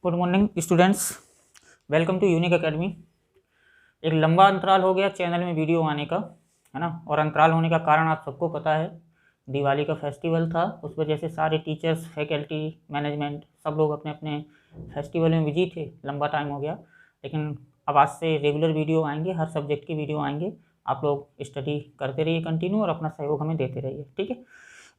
Good morning students, welcome to Unique Academy. एक लंबा अंतराल हो गया चैनल में वीडियो आने का, है ना। और अंतराल होने का कारण आप सबको पता है, दिवाली का फेस्टिवल था, उस वजह से सारे टीचर्स, फैकल्टी, मैनेजमेंट सब लोग अपने अपने फेस्टिवल में बिजी थे। लंबा टाइम हो गया, लेकिन अब आज से रेगुलर वीडियो आएंगे, हर सब्जेक्ट की वीडियो आएंगे। आप लोग स्टडी करते रहिए कंटिन्यू और अपना सहयोग हमें देते रहिए, ठीक है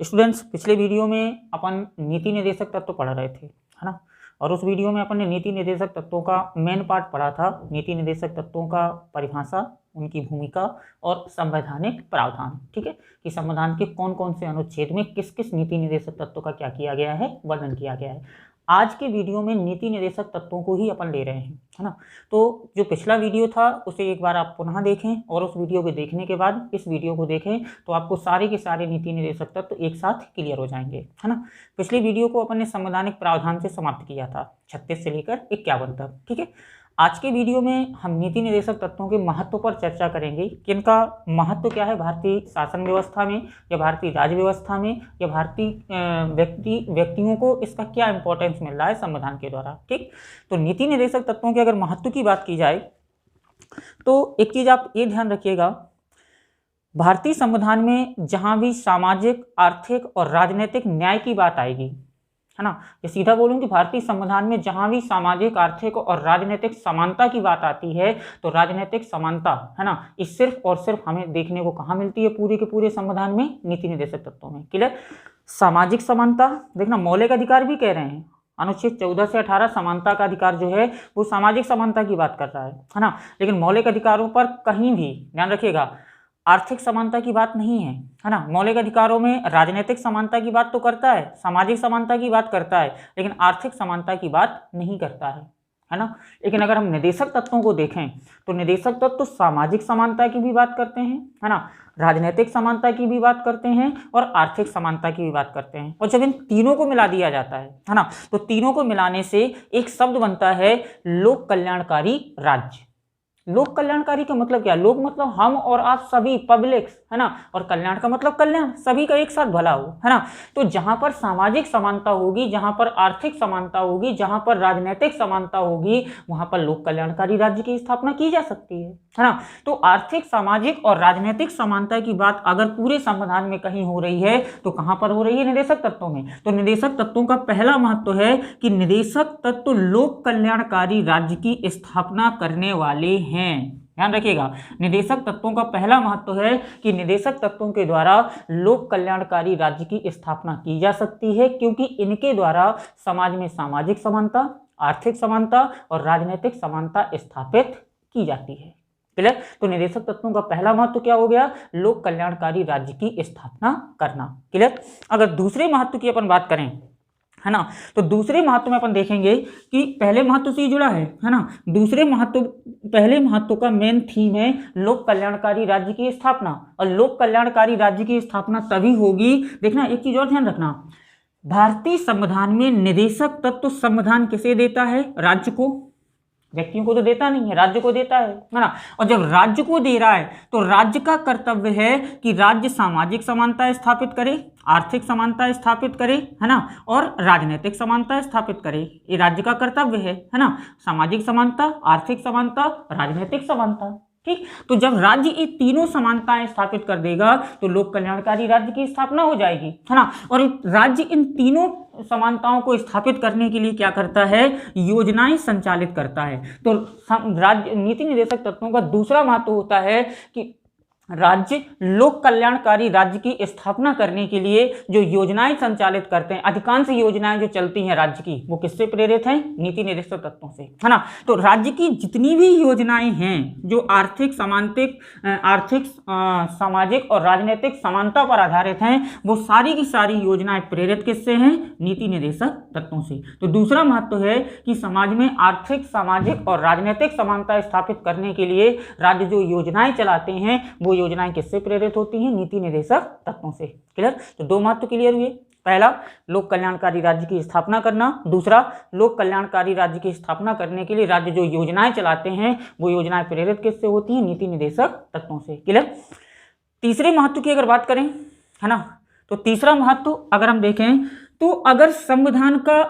स्टूडेंट्स। पिछले वीडियो में अपन नीति निर्देशक तत्व पढ़ रहे थे, है ना। और उस वीडियो में अपन ने नीति निर्देशक तत्वों का मेन पार्ट पढ़ा था। नीति निर्देशक तत्वों का परिभाषा, उनकी भूमिका और संवैधानिक प्रावधान, ठीक है, कि संविधान के कौन कौन से अनुच्छेद में किस किस नीति निर्देशक तत्वों का क्या किया गया है, वर्णन किया गया है। आज के वीडियो में नीति निर्देशक तत्वों को ही अपन ले रहे हैं, है ना। तो जो पिछला वीडियो था उसे एक बार आप पुनः देखें और उस वीडियो को देखने के बाद इस वीडियो को देखें तो आपको सारे के सारे नीति निर्देशक तत्व एक साथ क्लियर हो जाएंगे, है ना। पिछले वीडियो को अपन ने संवैधानिक प्रावधान से समाप्त किया था, 36 से लेकर 51 तक, ठीक है। आज के वीडियो में हम नीति निर्देशक तत्वों के महत्व पर चर्चा करेंगे कि इनका महत्व क्या है भारतीय शासन व्यवस्था में, या भारतीय राज्य व्यवस्था में, या भारतीय व्यक्तियों को इसका क्या इंपॉर्टेंस मिल रहा है संविधान के द्वारा, ठीक। तो नीति निर्देशक तत्वों के अगर महत्व की बात की जाए तो एक चीज आप ये ध्यान रखिएगा, भारतीय संविधान में जहां भी सामाजिक, आर्थिक और राजनीतिक न्याय की बात आएगी, है ना, ये सीधा बोलूं कि भारतीय संविधान में जहां भी सामाजिक, आर्थिक और राजनीतिक समानता की बात आती है तो राजनीतिक समानता, है ना, इस सिर्फ और सिर्फ हमें देखने को कहां मिलती है पूरे के पूरे संविधान में, नीति निर्देशक तत्वों में। क्लियर। सामाजिक समानता, देखना मौलिक अधिकार भी कह रहे हैं, अनुच्छेद 14 से 18 समानता का अधिकार जो है वो सामाजिक समानता की बात कर रहा है ना। लेकिन मौलिक अधिकारों पर कहीं भी ध्यान रखिएगा आर्थिक समानता की बात नहीं है ना। मौलिक अधिकारों में राजनीतिक समानता की बात तो करता है, सामाजिक समानता की बात करता है, लेकिन आर्थिक समानता की बात नहीं करता है ना। लेकिन अगर हम निर्देशक तत्वों को देखें तो निर्देशक तत्व तो सामाजिक समानता की भी बात करते हैं, है ना, राजनीतिक समानता की भी बात करते हैं और आर्थिक समानता की भी बात करते हैं। और जब इन तीनों को मिला दिया जाता है ना, तो तीनों को मिलाने से एक शब्द बनता है लोक कल्याणकारी राज्य। लोक कल्याणकारी का मतलब क्या? लोक मतलब हम और आप सभी, पब्लिक्स, है ना, और कल्याण का मतलब कल्याण, सभी का एक साथ भला हो, है ना। तो जहां पर सामाजिक समानता होगी, जहां पर आर्थिक समानता होगी, जहां पर राजनीतिक समानता होगी, वहां पर लोक कल्याणकारी राज्य की स्थापना की जा सकती है ना। तो आर्थिक, सामाजिक और राजनीतिक समानता की बात अगर पूरे संविधान में कहीं हो रही है तो कहां पर हो रही है? निर्देशक तत्वों में। तो निर्देशक तत्वों का पहला महत्व है कि निर्देशक तत्व लोक कल्याणकारी राज्य की स्थापना करने वाले हैं। ध्यान रखिएगा, निर्देशक तत्वों का पहला महत्व है कि निर्देशक तत्वों के द्वारा लोक कल्याणकारी राज्य की स्थापना की जा सकती है, क्योंकि इनके द्वारा समाज में सामाजिक समानता, आर्थिक समानता और राजनीतिक समानता स्थापित की जाती है। क्लियर। तो निर्देशक तत्वों का पहला महत्व क्या हो गया? लोक कल्याणकारी राज्य की स्थापना करना। क्लियर। अगर दूसरे महत्व की अपन बात करें, है ना, तो दूसरे महत्व में अपन देखेंगे कि पहले महत्व से जुड़ा है ना। दूसरे महत्व, पहले महत्व का मेन थीम है लोक कल्याणकारी राज्य की स्थापना। और लोक कल्याणकारी राज्य की स्थापना तभी होगी, देखना एक चीज और ध्यान रखना, भारतीय संविधान में निर्देशक तत्व संविधान किसे देता है? राज्य को। व्यक्तियों को तो देता नहीं है, राज्य को देता है ना। और जब राज्य को दे रहा है तो राज्य का कर्तव्य है कि राज्य सामाजिक समानता स्थापित करे, आर्थिक समानता स्थापित करे, है ना, और राजनीतिक समानता स्थापित करे। ये राज्य का कर्तव्य है ना, सामाजिक समानता, आर्थिक समानता, राजनीतिक समानता, ठीक। तो जब राज्य ये तीनों समानताएं स्थापित कर देगा तो लोक कल्याणकारी राज्य की स्थापना हो जाएगी, है ना। और राज्य इन तीनों समानताओं को स्थापित करने के लिए क्या करता है? योजनाएं संचालित करता है। तो राज्य नीति निर्देशक तत्वों का दूसरा महत्व होता है कि राज्य लोक कल्याणकारी राज्य की स्थापना करने के लिए जो योजनाएं संचालित करते हैं, अधिकांश योजनाएं जो चलती हैं राज्य की, वो किससे प्रेरित हैं? नीति निर्देशक तत्वों से, है ना। तो राज्य की जितनी भी योजनाएं हैं जो आर्थिक, सामाजिक और राजनीतिक समानता पर आधारित हैं, वो सारी की सारी योजनाएं प्रेरित किससे हैं? नीति निर्देशक तत्वों से। तो दूसरा महत्व है कि समाज में आर्थिक, सामाजिक और राजनीतिक समानता स्थापित करने के लिए राज्य जो योजनाएं चलाते हैं वो योजनाएं किससे प्रेरित होती हैं? नीति निर्देशक तत्वों से। क्लियर। तो दो महत्व क्लियर हुए। पहला, लोक कल्याणकारी राज्य की स्थापना करना। दूसरा, लोक कल्याणकारी राज्य की स्थापना करने के लिए राज्य जो योजनाएं चलाते हैं वो योजनाएं प्रेरित किससे होती हैं? नीति निर्देशक तत्वों से। क्लियर? तीसरे महत्व की अगर बात करें, है ना, तो तीसरा महत्व अगर हम देखें तो अगर संविधान का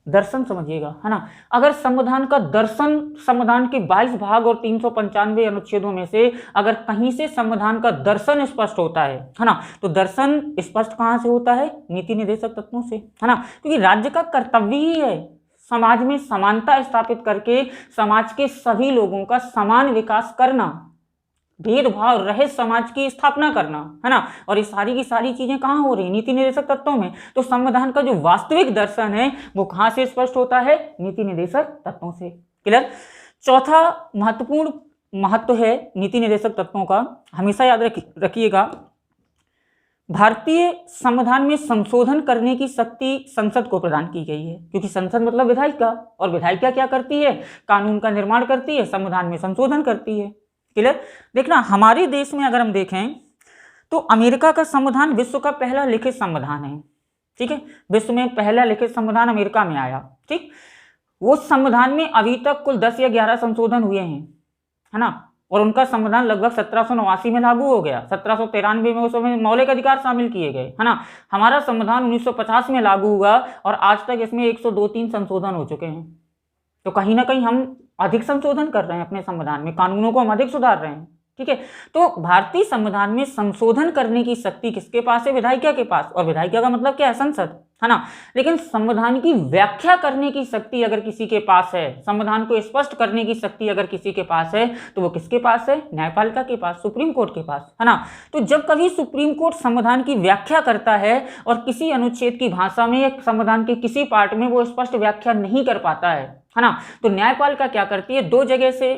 दर्शन समझिएगा, है ना, अगर संविधान का दर्शन संविधान के 22 भाग और 395 अनुच्छेदों में से अगर कहीं से संविधान का दर्शन स्पष्ट होता है ना, तो दर्शन स्पष्ट कहां से होता है? नीति निर्देशक तत्वों से, है ना, क्योंकि राज्य का कर्तव्य ही है समाज में समानता स्थापित करके समाज के सभी लोगों का समान विकास करना, भेदभाव रहित समाज की स्थापना करना, है ना, और ये सारी की सारी चीजें कहाँ हो रही? नीति निर्देशक तत्वों में। तो संविधान का जो वास्तविक दर्शन है वो कहाँ से स्पष्ट होता है? नीति निर्देशक तत्वों से। क्लियर? चौथा महत्वपूर्ण महत्व है नीति निर्देशक तत्वों का, हमेशा याद रखिएगा, भारतीय संविधान में संशोधन करने की शक्ति संसद को प्रदान की गई है, क्योंकि संसद मतलब विधायिका, और विधायिका क्या करती है? कानून का निर्माण करती है, संविधान में संशोधन करती है। क्लियर? देखना, हमारे देश में अगर हम देखें तो अमेरिका का संविधान विश्व का पहला लिखित संविधान है। ठीक है, विश्व में पहला लिखित संविधान अमेरिका में आया। ठीक, वो संविधान में अभी तक कुल 10 या 11 संशोधन हुए हैं, है ना, और उनका संविधान लगभग 1789 में लागू हो गया। 1793 में उसमें मौलिक अधिकार शामिल किए गए, है ना। हमारा संविधान 1950 में लागू हुआ और आज तक इसमें 102-3 संशोधन हो चुके हैं। तो कहीं ना कहीं हम अधिक संशोधन कर रहे हैं अपने संविधान में, कानूनों को हम अधिक सुधार रहे हैं। ठीक है, तो भारतीय संविधान में संशोधन करने की शक्ति किसके पास है? विधायिका के पास, और विधायिका का मतलब क्या है? संसद, है ना। लेकिन संविधान की व्याख्या करने की शक्ति अगर किसी के पास है, संविधान को स्पष्ट करने की शक्ति अगर किसी के पास है, तो वो किसके पास है? न्यायपालिका के पास, सुप्रीम कोर्ट के पास, है ना। तो जब कभी सुप्रीम कोर्ट संविधान की व्याख्या करता है और किसी अनुच्छेद की भाषा में या संविधान के किसी पार्ट में वो स्पष्ट व्याख्या नहीं कर पाता है ना, तो न्यायपालिका क्या करती है? 2 जगह से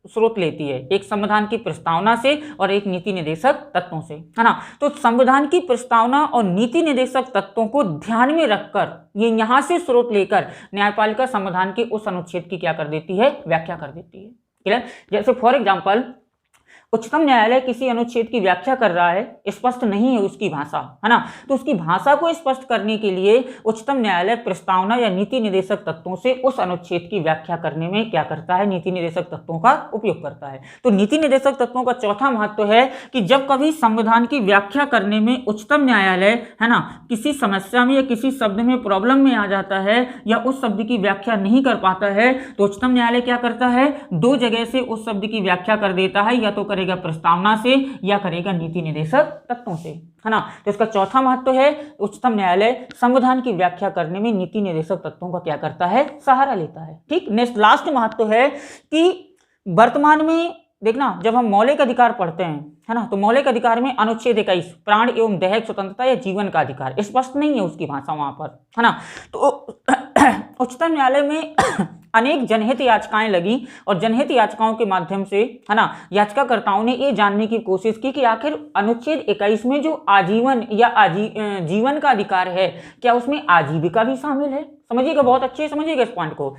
स्रोत लेती है, एक संविधान की प्रस्तावना से और एक नीति निर्देशक तत्वों से, है ना। तो संविधान की प्रस्तावना और नीति निर्देशक तत्वों को ध्यान में रखकर ये यहां से स्रोत लेकर न्यायपालिका संविधान के उस अनुच्छेद की क्या कर देती है? व्याख्या कर देती है। क्लियर? जैसे फॉर एग्जाम्पल उच्चतम न्यायालय किसी अनुच्छेद की व्याख्या कर रहा है, स्पष्ट नहीं है उसकी भाषा, है ना, तो उसकी भाषा को स्पष्ट करने के लिए उच्चतम न्यायालय प्रस्तावना या नीति निर्देशक तत्वों से उस अनुच्छेद की व्याख्या करने में क्या करता है? नीति निर्देशक तत्वों का उपयोग करता है। तो नीति निर्देशक तत्वों का चौथा महत्व है कि जब कभी संविधान की व्याख्या करने में उच्चतम न्यायालय, है ना, किसी समस्या में या किसी शब्द में प्रॉब्लम में आ जाता है या उस शब्द की व्याख्या नहीं कर पाता है, तो उच्चतम न्यायालय क्या करता है? 2 जगह से उस शब्द की व्याख्या कर देता है, या तो करेगा प्रस्तावना से या करेगा नीति निर्देशक तत्वों से, है ना। तो इसका चौथा महत्व है उच्चतम न्यायालय संविधान की व्याख्या करने में नीति निर्देशक तत्वों का क्या करता है? सहारा लेता है। ठीक, नेक्स्ट लास्ट महत्व है कि वर्तमान में देखना, जब हम मौलिक अधिकार पढ़ते हैं, है ना, तो मौलिक अधिकार में अनुच्छेद 21 प्राण एवं दैहिक स्वतंत्रता या जीवन का अधिकार स्पष्ट नहीं है उसकी भाषा वहां पर, है ना। तो उच्चतम न्यायालय में अनेक जनहित याचिकाएं लगी और जनहित याचिकाओं के माध्यम से, है ना, याचिकाकर्ताओं ने ये जानने की कोशिश की कि आखिर अनुच्छेद 21 में जो आजीवन या जीवन का अधिकार है, क्या उसमें आजीविका भी शामिल है? समझिएगा, बहुत अच्छे से समझिएगा इस पॉइंट को।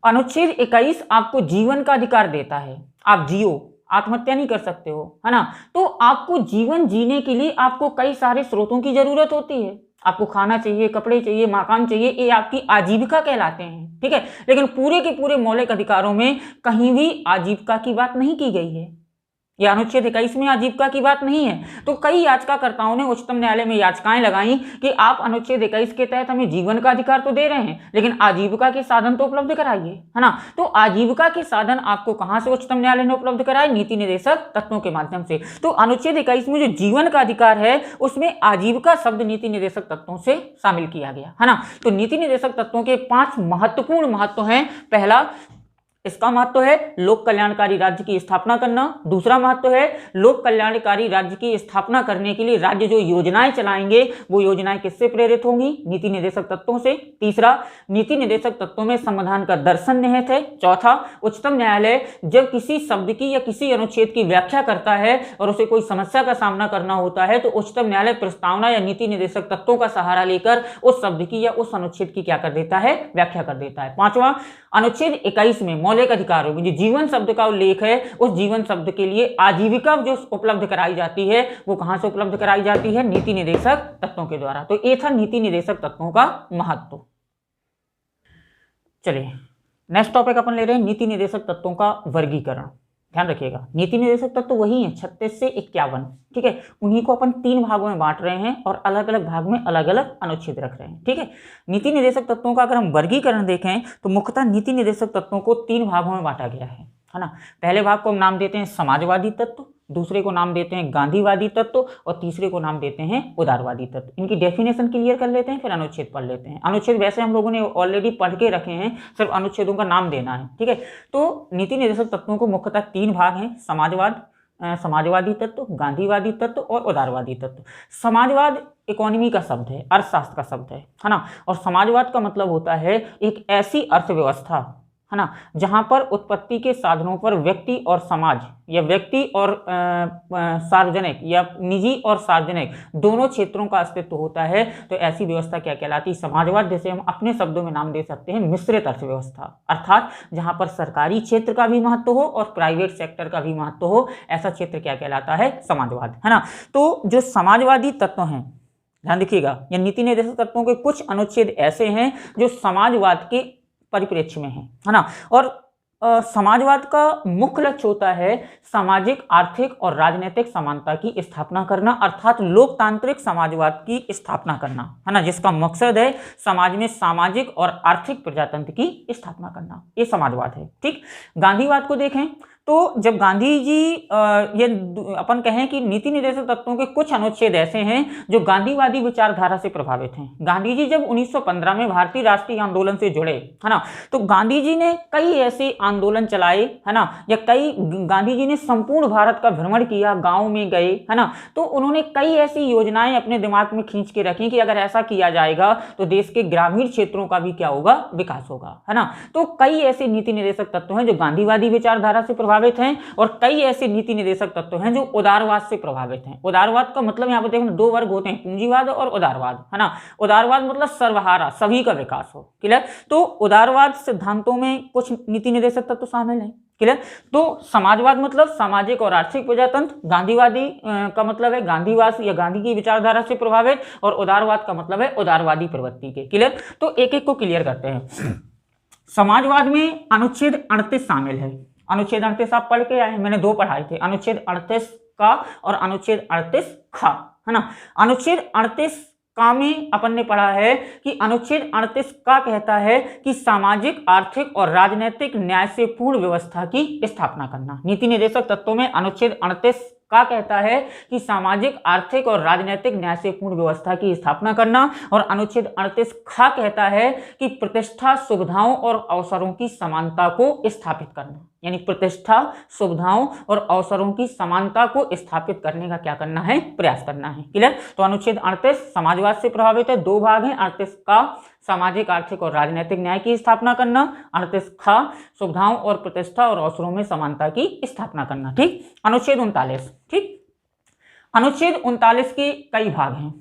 अनुच्छेद 21 आपको जीवन का अधिकार देता है, आप जियो, आत्महत्या नहीं कर सकते हो, है ना। तो आपको जीवन जीने के लिए आपको कई सारे स्रोतों की जरूरत होती है, आपको खाना चाहिए, कपड़े चाहिए, मकान चाहिए, ये आपकी आजीविका कहलाते हैं। ठीक है, लेकिन पूरे के पूरे मौलिक अधिकारों में कहीं भी आजीविका की बात नहीं की गई है, यह अनुच्छेद 21 में आजीविका की बात नहीं है। तो कई याचिकाकर्ताओं ने उच्चतम न्यायालय में याचिकाएं लगाई कि आप अनुच्छेद 21 के तहत हमें जीवन का अधिकार तो दे रहे हैं, लेकिन आजीविका के साधन तो उपलब्ध कराइए, है ना। तो आजीविका के साधन आपको कहां से उच्चतम न्यायालय ने उपलब्ध कराए? नीति निर्देशक तत्वों के माध्यम से। तो अनुच्छेद 21 में जो जीवन का अधिकार है उसमें आजीविका शब्द नीति निर्देशक तत्वों से शामिल किया गया, है ना। तो नीति निर्देशक तत्वों के 5 महत्वपूर्ण महत्व हैं। पहला, इसका महत्व है लोक कल्याणकारी राज्य की स्थापना करना। दूसरा महत्व है लोक कल्याणकारी राज्य की स्थापना करने के लिए राज्य जो योजनाएं चलाएंगे वो योजनाएं किससे प्रेरित होंगी? नीति निर्देशक तत्वों से। तीसरा, नीति निर्देशक तत्वों में संविधान का दर्शन निहित है। चौथा, उच्चतम न्यायालय जब किसी शब्द की या किसी अनुच्छेद की व्याख्या करता है और उसे कोई समस्या का सामना करना होता है तो उच्चतम न्यायालय प्रस्तावना या नीति निर्देशक तत्वों का सहारा लेकर उस शब्द की या उस अनुच्छेद की क्या कर देता है? व्याख्या कर देता है। पांचवा, अनुच्छेद 21 में मौलिक अधिकारों में जो जीवन शब्द का उल्लेख है, उस जीवन शब्द के लिए आजीविका जो उपलब्ध कराई जाती है वो कहां से उपलब्ध कराई जाती है? नीति निर्देशक तत्वों के द्वारा। तो ये था नीति निर्देशक तत्वों का महत्व। चलिए नेक्स्ट टॉपिक अपन ले रहे हैं नीति निर्देशक तत्वों का वर्गीकरण। ध्यान रखिएगा, नीति निर्देशक तत्व वही है 36 से 51, ठीक है। उन्हीं को अपन 3 भागों में बांट रहे हैं और अलग अलग भाग में अलग अलग अनुच्छेद रख रहे हैं, ठीक है। नीति निर्देशक तत्वों का अगर हम वर्गीकरण देखें तो मुख्यतः नीति निर्देशक तत्वों को 3 भागों में बांटा गया है ना। पहले भाग को हम नाम देते हैं समाजवादी तत्व, दूसरे को नाम देते हैं गांधीवादी तत्व और तीसरे को नाम देते हैं उदारवादी तत्व। इनकी डेफिनेशन क्लियर कर लेते हैं, फिर अनुच्छेद पढ़ लेते हैं। अनुच्छेद वैसे हम लोगों ने ऑलरेडी पढ़ के रखे हैं, सिर्फ अनुच्छेदों का नाम देना है, ठीक है। तो नीति निर्देशक तत्वों को मुख्यतः 3 भाग हैं, समाजवादी तत्व, गांधीवादी तत्व और उदारवादी तत्व। समाजवाद इकोनॉमी का शब्द है, अर्थशास्त्र का शब्द है ना। और समाजवाद का मतलब होता है एक ऐसी अर्थव्यवस्था, है ना, जहां पर उत्पत्ति के साधनों पर व्यक्ति और समाज या व्यक्ति और सार्वजनिक या निजी और सार्वजनिक दोनों क्षेत्रों का अस्तित्व होता है। तो ऐसी व्यवस्था क्या कहलाती है? समाजवाद, जैसे हम अपने शब्दों में नाम दे सकते हैं मिश्रित अर्थव्यवस्था, अर्थात जहां पर सरकारी क्षेत्र का भी महत्व हो और प्राइवेट सेक्टर का भी महत्व हो, ऐसा क्षेत्र क्या कहलाता है? समाजवाद, है ना। तो जो समाजवादी तत्व हैं, ध्यान रखिएगा, या नीति निर्देशक तत्वों के कुछ अनुच्छेद ऐसे हैं जो समाजवाद के परिप्रेक्ष्य में है ना। और समाजवाद का मुख्य लक्ष्य होता है सामाजिक, आर्थिक और राजनीतिक समानता की स्थापना करना, अर्थात लोकतांत्रिक समाजवाद की स्थापना करना, है ना, जिसका मकसद है समाज में सामाजिक और आर्थिक प्रजातंत्र की स्थापना करना। ये समाजवाद है, ठीक। गांधीवाद को देखें तो जब गांधी जी ये अपन कहें कि नीति निर्देशक तत्वों के कुछ अनुच्छेद ऐसे हैं जो गांधीवादी विचारधारा से प्रभावित हैं। गांधी जी जब 1915 में भारतीय राष्ट्रीय आंदोलन से जुड़े, है ना, तो गांधी जी ने कई ऐसे आंदोलन चलाए, है ना, या गांधी जी ने संपूर्ण भारत का भ्रमण किया, गांव में गए, है ना। तो उन्होंने कई ऐसी योजनाएं अपने दिमाग में खींच के रखी कि अगर ऐसा किया जाएगा तो देश के ग्रामीण क्षेत्रों का भी क्या होगा? विकास होगा, है ना। तो कई ऐसे नीति निर्देशक तत्व हैं जो गांधीवादी विचारधारा से प्रभावित हैं और कई ऐसे नीति निर्देशक तत्व हैं जो उदारवाद से प्रभावित हैं। उदारवाद का मतलब यहां पर देखो 2 वर्ग होते हैं, पूंजीवाद और उदारवाद, है ना। उदारवाद मतलब सर्वहारा, सभी का विकास हो, क्लियर। तो उदारवाद सिद्धांतों में कुछ नीति निर्देशक तत्व शामिल हैं, क्लियर। तो समाजवाद मतलब सामाजिक और आर्थिक प्रजातंत्र, गांधीवादी का मतलब है गांधीवाद या गांधी की विचारधारा से प्रभावित, और उदारवाद का मतलब है उदारवादी प्रवृत्ति के, क्लियर। तो एक एक को क्लियर करते हैं। समाजवाद में अनुच्छेद 38 शामिल है। अनुच्छेद 38 आप पढ़ के आए, मैंने 2 पढ़ाए थे, अनुच्छेद 38 का और अनुच्छेद 38 खा, है ना। अनुच्छेद 38 का में अपन ने पढ़ा है कि अनुच्छेद 38 का कहता है कि सामाजिक, आर्थिक और राजनीतिक न्याय से पूर्ण व्यवस्था की स्थापना करना। नीति निर्देशक तत्वों में अनुच्छेद 38 का कहता है कि सामाजिक, आर्थिक और राजनीतिक न्याय से पूर्ण व्यवस्था की स्थापना करना, और अनुच्छेद 38 खा कहता है कि प्रतिष्ठा, सुविधाओं और अवसरों की समानता को स्थापित करना। यानी प्रतिष्ठा, सुविधाओं और अवसरों की समानता को स्थापित करने का क्या करना है? प्रयास करना है, क्लियर। तो अनुच्छेद 38 समाजवाद से प्रभावित है, 2 भाग हैं। 38 का सामाजिक, आर्थिक और राजनीतिक न्याय की स्थापना करना, 38 खा सुविधाओं और प्रतिष्ठा और अवसरों में समानता की स्थापना करना, ठीक। अनुच्छेद 39, ठीक। अनुच्छेद 39 के कई भाग हैं,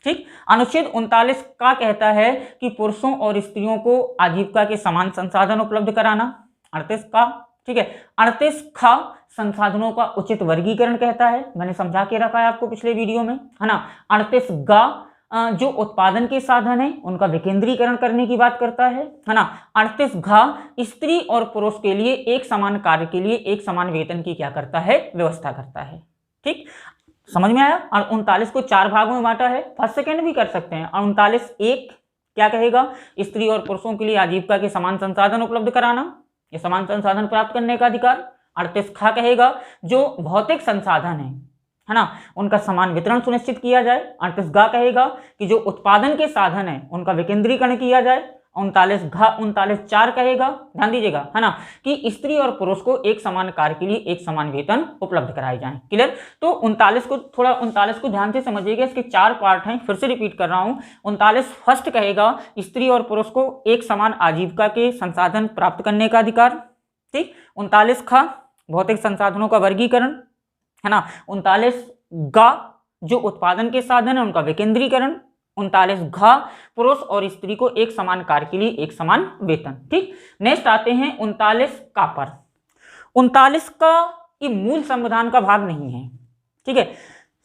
ठीक। अनुच्छेद 39 का कहता है कि पुरुषों और स्त्रियों को आजीविका के समान संसाधन उपलब्ध कराना, 38 का, ठीक है। 38 खा संसाधनों का उचित वर्गीकरण कहता है, मैंने समझा के रखा है आपको पिछले वीडियो में, है ना। 38 गा जो उत्पादन के साधन है उनका विकेंद्रीकरण करने की बात करता है ना। 38 घा स्त्री और पुरुष के लिए एक समान कार्य के लिए एक समान वेतन की क्या करता है? व्यवस्था करता है, ठीक। समझ में आया। और 39 को 4 भागों में बांटा है, फर्स्ट सेकेंड भी कर सकते हैं। और 39 एक क्या कहेगा? स्त्री और पुरुषों के लिए आजीविका के समान संसाधन उपलब्ध कराना, ये समान संसाधन प्राप्त करने का अधिकार। 38 खा कहेगा जो भौतिक संसाधन है ना, उनका समान वितरण सुनिश्चित किया जाए। 38 गा कहेगा कि जो उत्पादन के साधन है उनका विकेंद्रीकरण किया जाए। 39 4 कहेगा, ध्यान दीजिएगा, है ना, कि स्त्री और पुरुष को एक समान कार्य के लिए एक समान वेतन उपलब्ध कराए जाएं, क्लियर। तो 39 को ध्यान से समझिएगा, इसके 4 पार्ट हैं, फिर से रिपीट कर रहा हूं। 39 फर्स्ट कहेगा स्त्री और पुरुष को एक समान आजीविका के संसाधन प्राप्त करने का अधिकार, ठीक। 39 खा भौतिक संसाधनों का वर्गीकरण, है ना। 39 गा जो उत्पादन के साधन है उनका विकेंद्रीकरण, 39 घ, पुरुष और स्त्री को एक समान कार्य के लिए एक समान वेतन। ठीक, नेक्स्ट आते हैं 39 का पर। 39 का ये मूल संविधान का भाग नहीं है। ठीक है,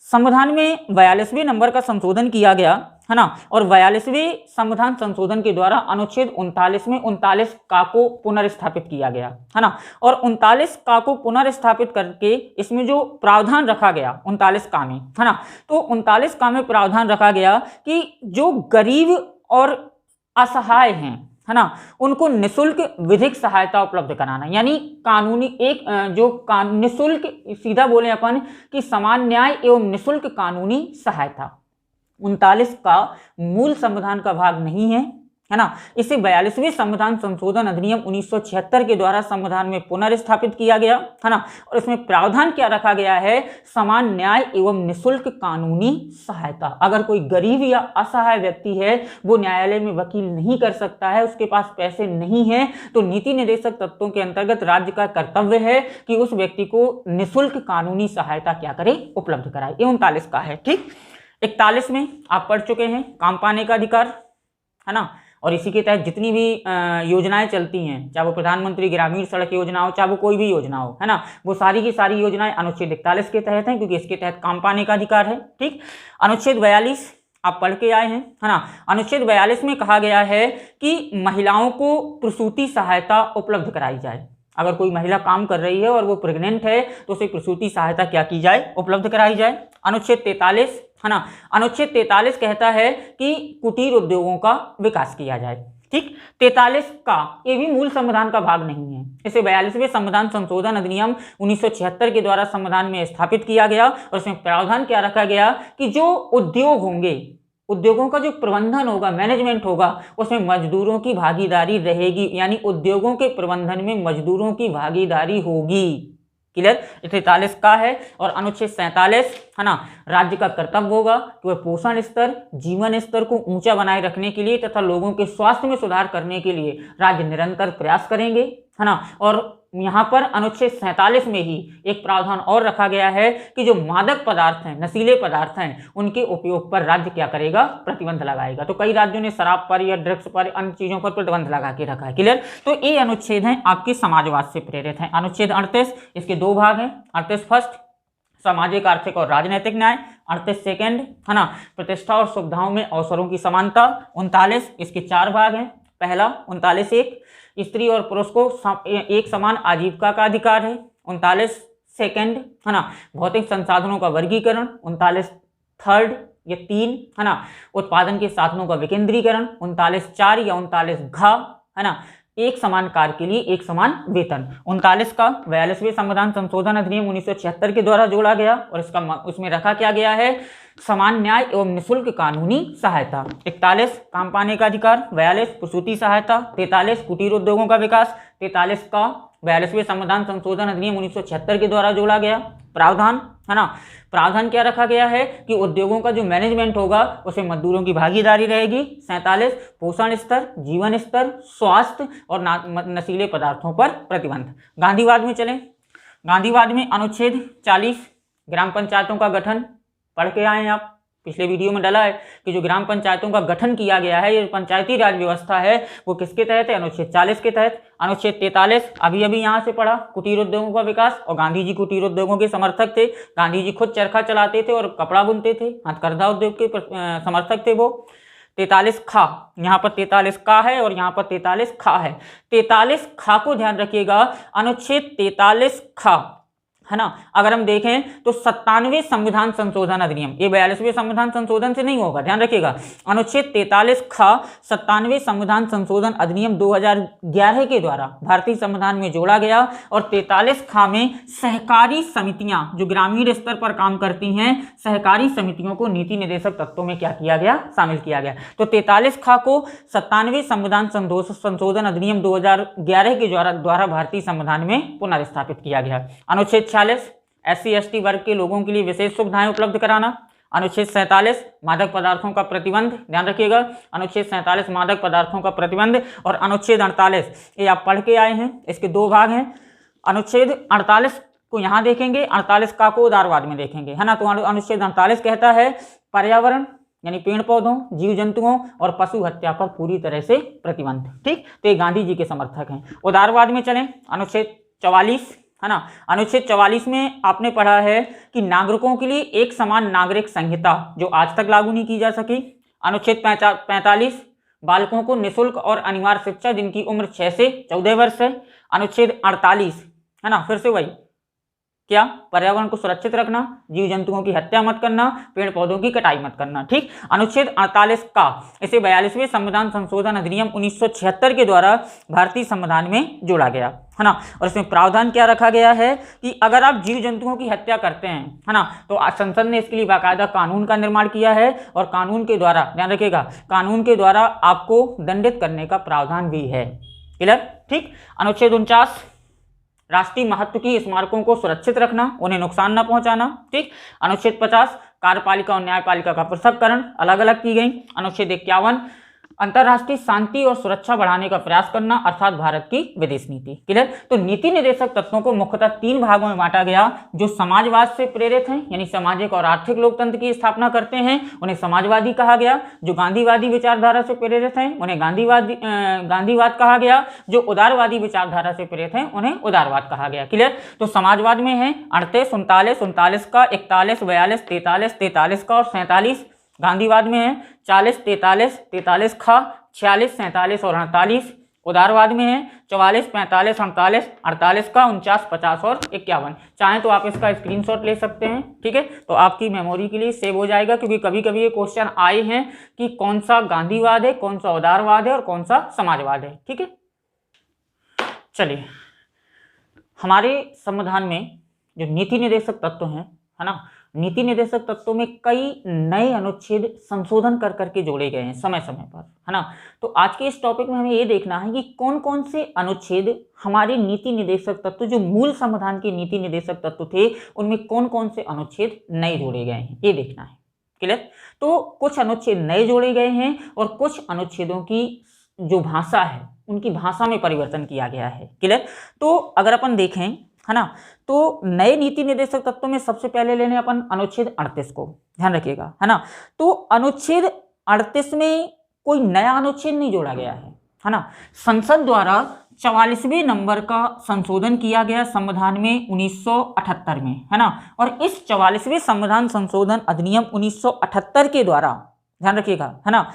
संविधान में 42वें नंबर का संशोधन किया गया है ना, और 42वें संविधान संशोधन के द्वारा अनुच्छेद 39 में 39 का को पुनर्स्थापित किया गया है ना, और 39 का को पुनर्स्थापित करके इसमें जो प्रावधान रखा गया 39 का में, है ना, तो 39 का में प्रावधान रखा गया कि जो गरीब और असहाय हैं, है ना, उनको निःशुल्क विधिक सहायता उपलब्ध कराना, यानी कानूनी एक जो निःशुल्क, सीधा बोले अपन कि समान न्याय एवं निःशुल्क कानूनी सहायता। 39 का मूल संविधान का भाग नहीं है ना, इसे 42वें संविधान संशोधन अधिनियम 1976 के द्वारा संविधान में पुनर्स्थापित किया गया है ना, और इसमें प्रावधान क्या रखा गया है, समान न्याय एवं निःशुल्क कानूनी सहायता। अगर कोई गरीब या असहाय व्यक्ति है, वो न्यायालय में वकील नहीं कर सकता है, उसके पास पैसे नहीं है, तो नीति निर्देशक तत्वों के अंतर्गत राज्य का कर्तव्य है कि उस व्यक्ति को निःशुल्क कानूनी सहायता क्या करे, उपलब्ध कराए। ये 39 का है। ठीक, 41 में आप पढ़ चुके हैं, काम पाने का अधिकार, है ना, और इसी के तहत जितनी भी योजनाएं चलती हैं, चाहे वो प्रधानमंत्री ग्रामीण सड़क योजना हो, चाहे वो कोई भी योजना हो, है ना, वो सारी की सारी योजनाएं अनुच्छेद 41 के तहत हैं, क्योंकि इसके तहत काम पाने का अधिकार है। ठीक, अनुच्छेद 42 आप पढ़ के आए हैं, है ना। अनुच्छेद 42 में कहा गया है कि महिलाओं को प्रसूति सहायता उपलब्ध कराई जाए। अगर कोई महिला काम कर रही है और वो प्रेग्नेंट है, तो उसे प्रसूति सहायता क्या की जाए, उपलब्ध कराई जाए। अनुच्छेद 43, है ना, अनुच्छेद 43 कहता है कि कुटीर उद्योगों का विकास किया जाए। ठीक, 43 का ये भी मूल संविधान का भाग नहीं है, इसे 42वें संविधान संशोधन अधिनियम 1976 के द्वारा संविधान में स्थापित किया गया, और इसमें प्रावधान क्या रखा गया कि जो उद्योग होंगे, उद्योगों का जो प्रबंधन होगा, मैनेजमेंट होगा, उसमें मजदूरों की भागीदारी रहेगी, यानी उद्योगों के प्रबंधन में मजदूरों की भागीदारी होगी। क्लियर, 43 का है। और अनुच्छेद 47, है ना, राज्य का कर्तव्य होगा कि वह पोषण स्तर, जीवन स्तर को ऊंचा बनाए रखने के लिए तथा लोगों के स्वास्थ्य में सुधार करने के लिए राज्य निरंतर प्रयास करेंगे, है ना। और यहाँ पर अनुच्छेद 47 में ही एक प्रावधान और रखा गया है कि जो मादक पदार्थ हैं, नशीले पदार्थ हैं, उनके उपयोग पर राज्य क्या करेगा, प्रतिबंध लगाएगा। तो कई राज्यों ने शराब पर या ड्रग्स पर, अन्य चीजों पर प्रतिबंध लगा के रखा है। क्लियर, तो ये अनुच्छेद हैं आपके समाजवाद से प्रेरित हैं। अनुच्छेद 38, इसके दो भाग हैं। 38 फर्स्ट, सामाजिक, आर्थिक और राजनीतिक न्याय। 38 सेकेंड, है ना, प्रतिष्ठा और सुविधाओं में अवसरों की समानता। 39, इसके चार भाग हैं। पहला 39(1), स्त्री और पुरुष को एक समान आजीविका का अधिकार है। 39 सेकेंड, है ना, भौतिक संसाधनों का वर्गीकरण। 39 थर्ड या 3, है ना, उत्पादन के साधनों का विकेंद्रीकरण। 39 4 या 39 घ, है ना, एक समान कार्य के लिए एक समान वेतन। 39 का 42वें संविधान संशोधन अधिनियम 1976 के द्वारा जोड़ा गया, और इसका उसमें रखा क्या गया है, समान न्याय एवं निःशुल्क कानूनी सहायता। 41 काम पाने का अधिकार। 42 प्रसूति सहायता। 43 कुटीर उद्योगों का विकास। 43 का 42वें संविधान संशोधन अधिनियम 1976 के द्वारा जोड़ा गया प्रावधान, है ना। प्रावधान क्या रखा गया है कि उद्योगों का जो मैनेजमेंट होगा उसमें मजदूरों की भागीदारी रहेगी। 47 पोषण स्तर, जीवन स्तर, स्वास्थ्य और नशीले पदार्थों पर प्रतिबंध। गांधीवाद में चलें। गांधीवाद में अनुच्छेद 40 ग्राम पंचायतों का गठन, पढ़ के आए हैं आप, पिछले वीडियो में डाला है कि जो ग्राम पंचायतों का गठन किया गया है, ये पंचायती राज व्यवस्था है, वो किसके तहत है, अनुच्छेद 40 के तहत। अनुच्छेद 43 अभी यहाँ से पढ़ा, कुटीर उद्योगों का विकास, और गांधी जी कुटीर उद्योगों के समर्थक थे। गांधी जी खुद चरखा चलाते थे और कपड़ा बुनते थे, हथकरघा उद्योग के समर्थक थे वो। 43 खा, यहाँ पर 43 का है और यहाँ पर 43 खा है। 43 खा को ध्यान रखिएगा, अनुच्छेद 43 खा, है ना, अगर हम देखें तो 97वें संविधान संशोधन अधिनियम, ये 42वें संविधान संशोधन से नहीं होगा, ध्यान रखिएगा। अनुच्छेद 43 खा 97वें संविधान संशोधन अधिनियम 2011 के द्वारा भारतीय संविधान में जोड़ा गया, और 43 खा में सहकारी समितियां जो ग्रामीण स्तर पर काम करती हैं, सहकारी समितियों को नीति निर्देशक तत्वों में क्या किया गया, शामिल किया गया। तो 43 खा को 97वें संविधान संशोधन अधिनियम 2011 के द्वारा भारतीय संविधान में पुनर्स्थापित किया गया। अनुच्छेद 46 SC/ST वर्ग के लोगों के लिए विशेष सुविधाएं उपलब्ध कराना। अनुच्छेद 47 मादक पदार्थों का प्रतिबंध, ध्यान रखिएगा, अनुच्छेद 47 मादक पदार्थों का प्रतिबंध। और अनुच्छेद 48 ये आप पढ़ के आए हैं, इसके दो भाग हैं। अनुच्छेद 48 को यहाँ देखेंगे, 48 का को उदारवाद में देखेंगे, है ना। तो अनुच्छेद 48 कहता है पर्यावरण, यानी पेड़ पौधों, जीव जंतुओं और पशु हत्या पर पूरी तरह से प्रतिबंध। ठीक, तो ये गांधी जी के समर्थक हैं। उदारवाद में चलें, अनुच्छेद 44, है ना। अनुच्छेद 44 में आपने पढ़ा है कि नागरिकों के लिए एक समान नागरिक संहिता जो आज तक लागू नहीं की जा सकी। अनुच्छेद 45, बालकों को निःशुल्क और अनिवार्य शिक्षा जिनकी उम्र 6 से 14 वर्ष है। अनुच्छेद 48, है ना, फिर से वही क्या, पर्यावरण को सुरक्षित रखना, जीव जंतुओं की हत्या मत करना, पेड़ पौधों की कटाई मत करना। ठीक, अनुच्छेद 48 का इसे 42वें संविधान संशोधन अधिनियम 1976 के द्वारा भारतीय संविधान में जोड़ा गया, है ना। और इसमें प्रावधान क्या रखा गया है कि अगर आप जीव जंतुओं की हत्या करते हैं, है ना, तो संसद ने इसके लिए बाकायदा कानून का निर्माण किया है और कानून के द्वारा, ध्यान रखिएगा, कानून के द्वारा आपको दंडित करने का प्रावधान भी है। क्लियर। ठीक, अनुच्छेद 49, राष्ट्रीय महत्व की स्मारकों को सुरक्षित रखना, उन्हें नुकसान न पहुंचाना। ठीक, अनुच्छेद 50, कार्यपालिका और न्यायपालिका का पृथक्करण अलग अलग की गई। अनुच्छेद 51, अंतर्राष्ट्रीय शांति और सुरक्षा बढ़ाने का प्रयास करना, अर्थात भारत की विदेश नीति। क्लियर। तो नीति निर्देशक तत्वों को मुख्यतः 3 भागों में बांटा गया। जो समाजवाद से प्रेरित हैं, यानी सामाजिक और आर्थिक लोकतंत्र की स्थापना करते हैं, उन्हें समाजवादी कहा गया। जो गांधीवादी विचारधारा से प्रेरित हैं, उन्हें गांधीवाद कहा गया। जो उदारवादी विचारधारा से प्रेरित हैं, उन्हें उदारवाद कहा गया। क्लियर। तो समाजवाद में है 38, 39, 39 का, 41, 42, 43, 43 का और 47। गांधीवाद में है 40, 43, 43 खा, 46, 47 और 48। उदारवाद में है 44, 45, 48, 48 का, 49, 50 और 51। चाहें तो आप इसका स्क्रीनशॉट ले सकते हैं। ठीक है, तो आपकी मेमोरी के लिए सेव हो जाएगा, क्योंकि कभी कभी ये क्वेश्चन आए हैं कि कौन सा गांधीवाद है, कौन सा उदारवाद है और कौन सा समाजवाद है। ठीक है, चलिए, हमारे संविधान में जो नीति निर्देशक तत्व हैं, है ना, नीति निर्देशक तत्वों में कई नए अनुच्छेद संशोधन कर करके जोड़े गए हैं समय समय पर, है ना। तो आज के इस टॉपिक में हमें ये देखना है कि कौन कौन से अनुच्छेद हमारे नीति निर्देशक तत्व, जो मूल संविधान के नीति निर्देशक तत्व थे, उनमें कौन कौन से अनुच्छेद नए जोड़े गए हैं, ये देखना है। क्लियर। तो कुछ अनुच्छेद नए जोड़े गए हैं और कुछ अनुच्छेदों की जो भाषा है, उनकी भाषा में परिवर्तन किया गया है। क्लियर। तो अगर अपन देखें, है ना, तो नए नीति निर्देशक तत्वों में सबसे पहले लेने अपन अनुच्छेद 38 को, ध्यान रखिएगा, है ना। तो अनुच्छेद 38 में कोई नया अनुच्छेद नहीं जोड़ा गया है ना। संसद द्वारा 44वें नंबर का संशोधन किया गया संविधान में 1978 में, है ना। और इस 44वें संविधान संशोधन अधिनियम 1978 के द्वारा, ध्यान रखिएगा, है ना,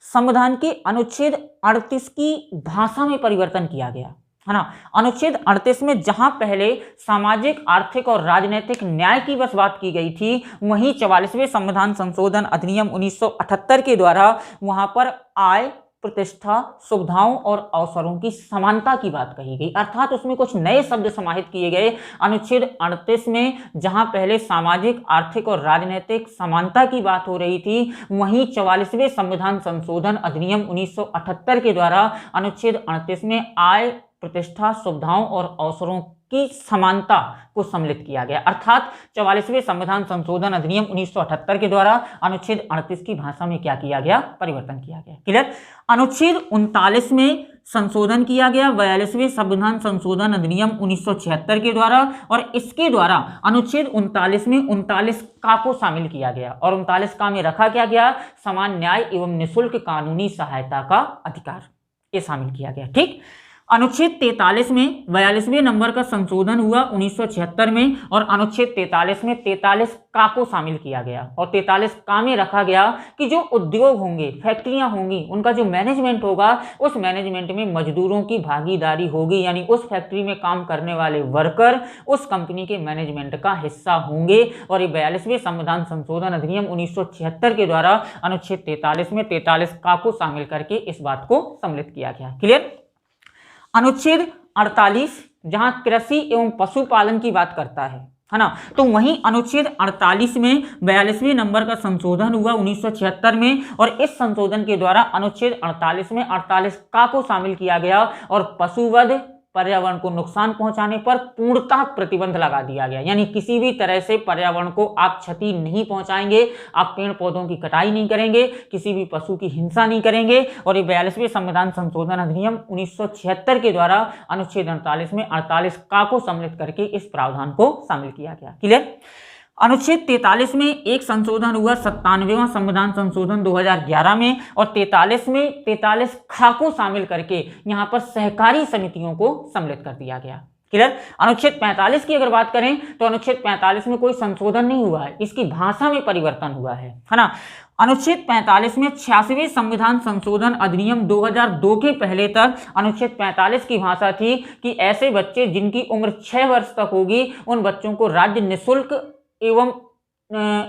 संविधान के अनुच्छेद 38 की भाषा में परिवर्तन किया गया, है ना। अनुच्छेद 38 में जहां पहले सामाजिक, आर्थिक और राजनीतिक न्याय की बस बात की गई थी, वहीं 44वें संविधान संशोधन अधिनियम 1978 के द्वारा वहां पर आय, प्रतिष्ठा, सुविधाओं और अवसरों की समानता की बात कही गई। अर्थात उसमें कुछ नए शब्द समाहित किए गए। अनुच्छेद 38 में जहां पहले सामाजिक, आर्थिक और राजनीतिक समानता की बात हो रही थी, वहीं 44वें संविधान संशोधन अधिनियम 1978 के द्वारा अनुच्छेद 38 में आय, प्रतिष्ठा, सुविधाओं और अवसरों की समानता को सम्मिलित किया गया। अर्थात 44वें संविधान संशोधन अधिनियम 1978 के द्वारा अनुच्छेद 38 की भाषा में क्या किया गया, परिवर्तन किया गया। क्लियर। अनुच्छेद 39 में संशोधन किया गया 42वें संविधान संशोधन अधिनियम 1976 के द्वारा, और इसके द्वारा अनुच्छेद 39 में 39 का को शामिल किया गया। और 39 का में रखा क्या गया, समान न्याय एवं निःशुल्क कानूनी सहायता का अधिकार, ये शामिल किया गया। ठीक। अनुच्छेद 43 में 42वें नंबर का संशोधन हुआ 1976 में, और अनुच्छेद 43 में 43 का को शामिल किया गया। और 43 का में रखा गया कि जो उद्योग होंगे, फैक्ट्रियां होंगी, उनका जो मैनेजमेंट होगा, उस मैनेजमेंट में मजदूरों की भागीदारी होगी, यानी उस फैक्ट्री में काम करने वाले वर्कर उस कंपनी के मैनेजमेंट का हिस्सा होंगे। और ये 42वें संविधान संशोधन अधिनियम 1976 के द्वारा अनुच्छेद 43 में 43 का को शामिल करके इस बात को सम्मिलित किया गया। क्लियर। अनुच्छेद 48 जहां कृषि एवं पशुपालन की बात करता है ना, तो वहीं अनुच्छेद 48 में 42वें नंबर का संशोधन हुआ 1976 में, और इस संशोधन के द्वारा अनुच्छेद 48 में 48 का को शामिल किया गया और पशुवध, पर्यावरण को नुकसान पहुंचाने पर पूर्णतः प्रतिबंध लगा दिया गया। यानी किसी भी तरह से पर्यावरण को आप क्षति नहीं पहुंचाएंगे, आप पेड़ पौधों की कटाई नहीं करेंगे, किसी भी पशु की हिंसा नहीं करेंगे। और ये 42वें संविधान संशोधन अधिनियम 1976 के द्वारा अनुच्छेद 48 में 48 का को सम्मिलित करके इस प्रावधान को शामिल किया गया। क्लियर। अनुच्छेद 43 में एक संशोधन हुआ 97वां संविधान संशोधन 2011 में, और 43 में 43 खाकों शामिल करके यहां पर सहकारी समितियों को सम्मिलित कर दिया गया। क्लियर। अनुच्छेद 45 की अगर बात करें तो अनुच्छेद 45 में कोई संशोधन नहीं हुआ है, इसकी भाषा में परिवर्तन हुआ है ना। अनुच्छेद 45 में 86वें संविधान संशोधन अधिनियम 2002 के पहले तक अनुच्छेद 45 की भाषा थी कि ऐसे बच्चे जिनकी उम्र 6 वर्ष तक होगी उन बच्चों को राज्य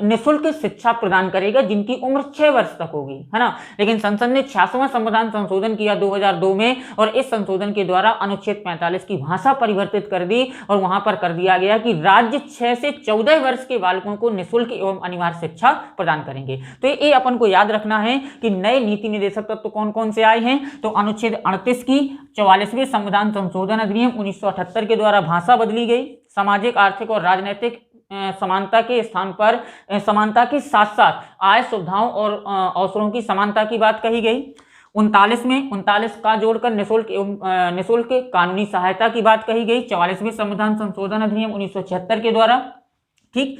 निःशुल्क शिक्षा प्रदान करेगा जिनकी उम्र 6 वर्ष तक होगी, है ना। लेकिन संसद ने 86वां संविधान संशोधन किया 2002 में, और इस संशोधन के द्वारा अनुच्छेद 45 की भाषा परिवर्तित कर दी और वहां पर कर दिया गया कि राज्य 6 से 14 वर्ष के बालकों को निःशुल्क एवं अनिवार्य शिक्षा प्रदान करेंगे। तो ये अपन को याद रखना है कि नए नीति निर्देशक तत्व कौन कौन से आए हैं। तो अनुच्छेद 38 की 44वें संविधान संशोधन अधिनियम 1978 के द्वारा भाषा बदली गई। सामाजिक, आर्थिक और राजनीतिक समानता के स्थान पर समानता के साथ साथ आय, सुविधाओं और अवसरों की समानता की बात कही गई। 39 का जोड़कर निःशुल्क कानूनी सहायता की बात कही गई 44वें संविधान संशोधन अधिनियम 1976 के द्वारा। ठीक।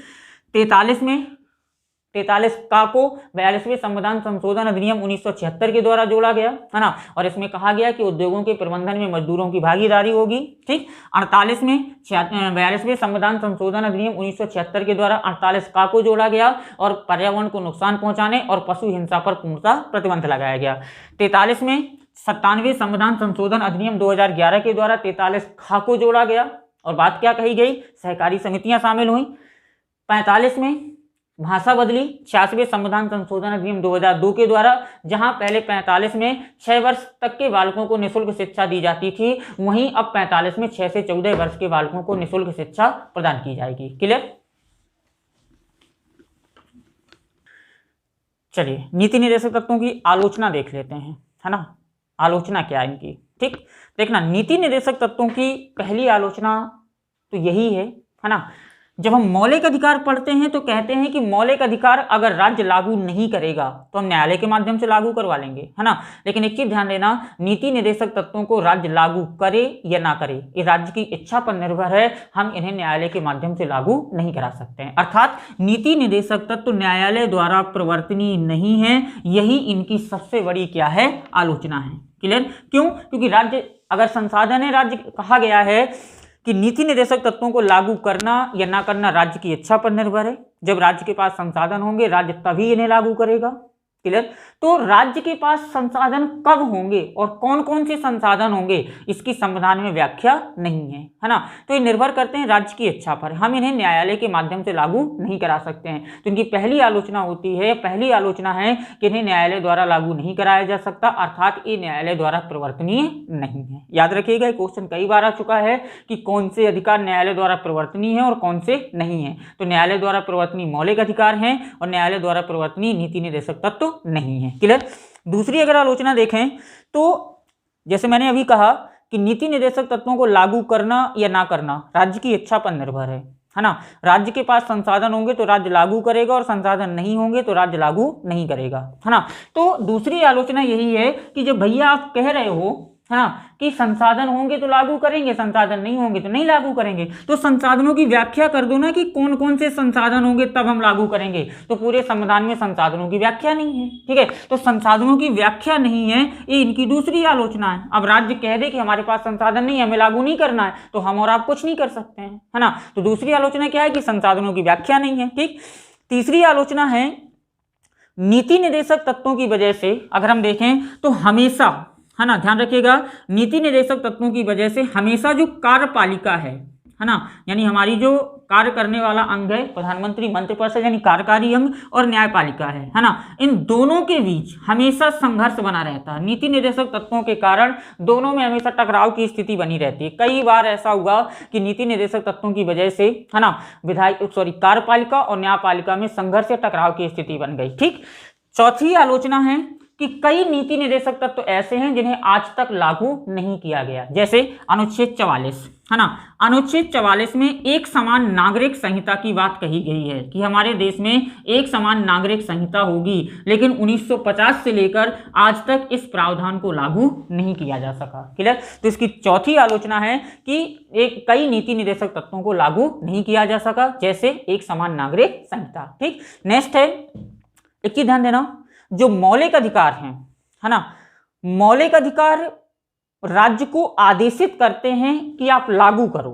43 का को 42वें संविधान संशोधन अधिनियम 1976 के द्वारा जोड़ा गया, है ना। और इसमें कहा गया कि उद्योगों के प्रबंधन में मजदूरों की भागीदारी होगी। ठीक। 48 में 42वें संविधान संशोधन अधिनियम 1976 के द्वारा 48 का को जोड़ा गया और पर्यावरण को नुकसान पहुंचाने और पशु हिंसा पर पूर्णतः प्रतिबंध लगाया गया। 43 में 97वें संविधान संशोधन अधिनियम 2011 के द्वारा 43 खा को जोड़ा गया और बात क्या कही गई, सहकारी समितियां शामिल हुई। 45 में भाषा बदली 86वें संविधान संशोधन अधिनियम 2002 के द्वारा, जहां पहले 45 में 6 वर्ष तक के बालकों को निःशुल्क शिक्षा दी जाती थी, वहीं अब 45 में 6 से 14 वर्ष के बालकों को निःशुल्क शिक्षा प्रदान की जाएगी। क्लियर। चलिए नीति निर्देशक तत्वों की आलोचना देख लेते हैं, है ना। आलोचना क्या है इनकी। ठीक। देखना, नीति निर्देशक तत्वों की पहली आलोचना तो यही है ना। जब हम मौलिक अधिकार पढ़ते हैं तो कहते हैं कि मौलिक अधिकार अगर राज्य लागू नहीं करेगा तो हम न्यायालय के माध्यम से लागू करवा लेंगे, है ना। लेकिन एक चीज ध्यान देना, नीति निर्देशक तत्वों को राज्य लागू करे या ना करे ये राज्य की इच्छा पर निर्भर है, हम इन्हें न्यायालय के माध्यम से लागू नहीं करा सकते हैं। अर्थात नीति निर्देशक तत्व न्यायालय द्वारा प्रवर्तनीय नहीं है, यही इनकी सबसे बड़ी क्या है, आलोचना है। क्लियर। क्यों? क्योंकि राज्य अगर संसाधन है, राज्य कहा गया है कि नीति निर्देशक तत्वों को लागू करना या ना करना राज्य की इच्छा पर निर्भर है। जब राज्य के पास संसाधन होंगे राज्य तभी इन्हें लागू करेगा। क्लियर। तो राज्य के पास संसाधन कब होंगे और कौन कौन से संसाधन होंगे इसकी संविधान में व्याख्या नहीं है, है ना। तो ये निर्भर करते हैं राज्य की इच्छा पर, हम इन्हें न्यायालय के माध्यम से लागू नहीं करा सकते हैं। तो इनकी पहली आलोचना होती है, पहली आलोचना है कि इन्हें न्यायालय द्वारा लागू नहीं कराया जा सकता, अर्थात ये न्यायालय द्वारा प्रवर्तनीय नहीं है। याद रखिएगा, क्वेश्चन कई बार आ चुका है कि कौन से अधिकार न्यायालय द्वारा प्रवर्तनीय है और कौन से नहीं है। तो न्यायालय द्वारा प्रवर्तनीय मौलिक अधिकार हैं और न्यायालय द्वारा प्रवर्तनीय नीति निर्देशक तत्व नहीं है। क्लियर। दूसरी अगर आलोचना देखें तो जैसे मैंने अभी कहा कि नीति निर्देशक तत्वों को लागू करना या ना करना राज्य की इच्छा पर निर्भर है ना। राज्य के पास संसाधन होंगे तो राज्य लागू करेगा और संसाधन नहीं होंगे तो राज्य लागू नहीं करेगा, है ना। तो दूसरी आलोचना यही है कि जब भैया आप कह रहे हो, है ना, कि संसाधन होंगे तो लागू करेंगे, संसाधन नहीं होंगे तो नहीं लागू करेंगे, तो संसाधनों की व्याख्या कर दो ना कि कौन कौन से संसाधन होंगे तब हम लागू करेंगे। तो पूरे संविधान में संसाधनों की व्याख्या नहीं है। ठीक है। तो संसाधनों की व्याख्या नहीं है, ये इनकी दूसरी आलोचना है। अब राज्य कह दे कि हमारे पास संसाधन नहीं है, हमें लागू नहीं करना है, तो हम और आप कुछ नहीं कर सकते हैं, है ना। तो दूसरी आलोचना क्या है कि संसाधनों की व्याख्या नहीं है। ठीक। तीसरी आलोचना है नीति निर्देशक तत्वों की वजह से अगर हम देखें तो हमेशा, है ना, ध्यान रखिएगा, नीति निर्देशक तत्वों की वजह से हमेशा जो कार्यपालिका है ना, यानी हमारी जो कार्य करने वाला अंग है, प्रधानमंत्री, मंत्रिपरिषद यानी कार्यकारी अंग और न्यायपालिका है ना, इन दोनों के बीच हमेशा संघर्ष बना रहता है। नीति निर्देशक तत्वों के कारण दोनों में हमेशा टकराव की स्थिति बनी रहती है। कई बार ऐसा हुआ कि नीति निर्देशक तत्वों की वजह से, है ना, कार्यपालिका और न्यायपालिका में संघर्ष या टकराव की स्थिति बन गई। ठीक। चौथी आलोचना है कि कई नीति निर्देशक तत्व ऐसे हैं जिन्हें आज तक लागू नहीं किया गया, जैसे अनुच्छेद 44, है ना। अनुच्छेद 44 में एक समान नागरिक संहिता की बात कही गई है कि हमारे देश में एक समान नागरिक संहिता होगी, लेकिन 1950 से लेकर आज तक इस प्रावधान को लागू नहीं किया जा सका। क्लियर। तो इसकी चौथी आलोचना है कि एक कई नीति निर्देशक तत्वों को लागू नहीं किया जा सका, जैसे एक समान नागरिक संहिता। ठीक। नेक्स्ट है, एक चीज ध्यान देना, जो मौलिक अधिकार हैं, है ना, मौलिक अधिकार राज्य को आदेशित करते हैं कि आप लागू करो,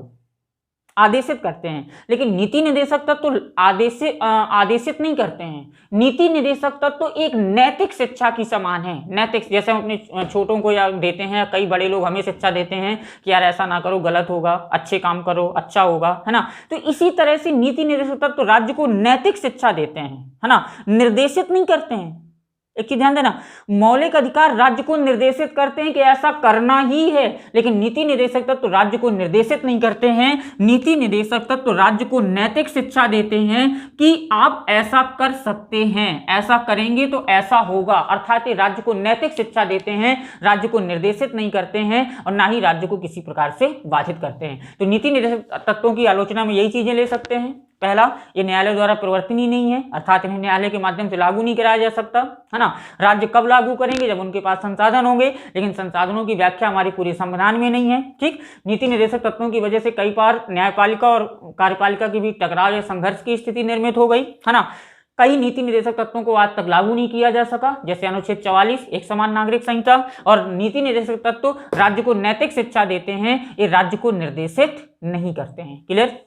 आदेशित करते हैं, लेकिन नीति निर्देशक तत्व तो आदेशित नहीं करते हैं। नीति निर्देशक तत्व तो एक नैतिक शिक्षा की समान है। नैतिक, जैसे हम अपने छोटों को या देते हैं, कई बड़े लोग हमें शिक्षा देते हैं कि यार ऐसा ना करो, गलत होगा, अच्छे काम करो, अच्छा होगा, है ना। तो इसी तरह से नीति निर्देशक तत्व तो राज्य को नैतिक शिक्षा देते हैं, है ना, निर्देशित नहीं करते हैं। एक चीज ध्यान देना, मौलिक अधिकार राज्य को निर्देशित करते हैं कि ऐसा करना ही है, लेकिन नीति निर्देशक तत्व तो राज्य को निर्देशित नहीं करते हैं। नीति निर्देशक तत्व तो राज्य को नैतिक शिक्षा देते हैं कि आप ऐसा कर सकते हैं, ऐसा करेंगे तो ऐसा होगा, अर्थात राज्य को नैतिक शिक्षा देते हैं, राज्य को निर्देशित नहीं करते हैं और ना ही राज्य को किसी प्रकार से बाधित करते हैं। तो नीति निर्देशक तत्वों की आलोचना में यही चीजें ले सकते हैं। पहला, ये न्यायालय द्वारा परिवर्तनीय नहीं है, अर्थात इन्हें न्यायालय के माध्यम से लागू नहीं कराया जा सकता, है ना। राज्य कब लागू करेंगे, जब उनके पास संसाधन होंगे, लेकिन संसाधनों की व्याख्या हमारी पूरे संविधान में नहीं है। ठीक। नीति निर्देशक तत्वों की वजह से कई बार न्यायपालिका और कार्यपालिका की भी टकराव या संघर्ष की स्थिति निर्मित हो गई, है ना। कई नीति निर्देशक तत्वों को आज तक लागू नहीं किया जा सका, जैसे अनुच्छेद 44 एक समान नागरिक संहिता, और नीति निर्देशक तत्व राज्य को नैतिक शिक्षा देते हैं, ये राज्य को निर्देशित नहीं करते हैं। क्लियर।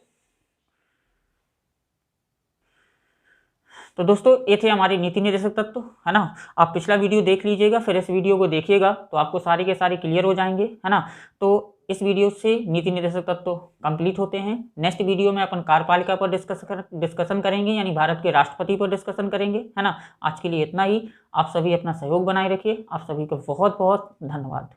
तो दोस्तों ये थे हमारे नीति निर्देशक तत्व, है ना। आप पिछला वीडियो देख लीजिएगा, फिर इस वीडियो को देखिएगा तो आपको सारे के सारे क्लियर हो जाएंगे, है ना। तो इस वीडियो से नीति निर्देशक तत्व कंप्लीट होते हैं। नेक्स्ट वीडियो में अपन कार्यपालिका पर डिस्कशन करेंगे, यानी भारत के राष्ट्रपति पर डिस्कशन करेंगे, है ना। आज के लिए इतना ही। आप सभी अपना सहयोग बनाए रखिए। आप सभी को बहुत बहुत धन्यवाद।